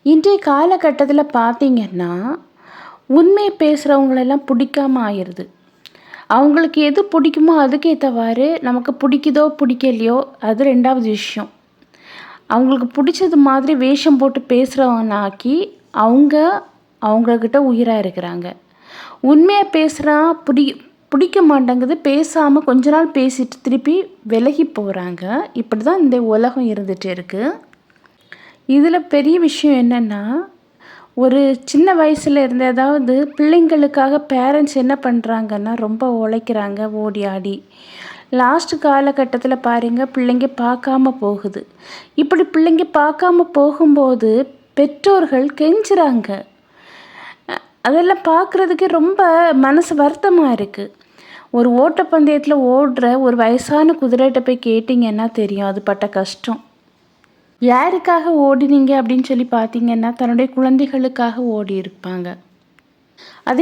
இன்றைய காலகட்டத்தில் பார்த்தீங்கன்னா, உண்மை பேசுகிறவங்களெல்லாம் பிடிக்காம ஆயிருது. அவங்களுக்கு எது பிடிக்குமோ அதுக்கு ஏத்தவாறு நமக்கு பிடிக்குதோ, பிடிக்கலையோ அது 2வது விஷயம். அவங்களுக்கு பிடிச்சது மாதிரி வேஷம் போட்டு பேசுகிறவனாக்கி, அவங்க அவங்கக்கிட்ட உயிரா இருக்கிறாங்க. உண்மையா பேசுனா பிடிக்க மாட்டேங்குது. பேசாம கொஞ்ச நாள் பேசிட்டு திருப்பி விலகி போறாங்க. இப்படி தான் இந்த உலகம் இருந்துட்டு இருக்கு. இதில பெரிய விஷயம் என்னன்னா, ஒரு சின்ன வயசுல இருந்து அதாவது பிள்ளைங்களுக்காக பேரண்ட்ஸ் என்ன பண்ணுறாங்கன்னா, ரொம்ப உழைக்கிறாங்க ஓடி ஆடி. லாஸ்ட் காலகட்டத்தில பாருங்க, பிள்ளைங்க பார்க்காம போகுது. இப்படி பிள்ளைங்க பார்க்காம போகும்போது, பெற்றோர்கள் கெஞ்சுறாங்க. அதெல்லாம் பார்க்குறதுக்கே ரொம்ப மனசு வருத்தமா இருக்கு. ஒரு ஓட்டப்பந்தயத்தில ஓடுற ஒரு வயசான குதிரைட்ட போய் கேட்டீங்கன்னா தெரியும், அது பட்ட கஷ்டம். யாருக்காக ஓடினீங்க அப்படின்னு சொல்லி பார்த்தீங்கன்னா, தன்னுடைய குழந்தைகளுக்காக ஓடியிருப்பாங்க. அதே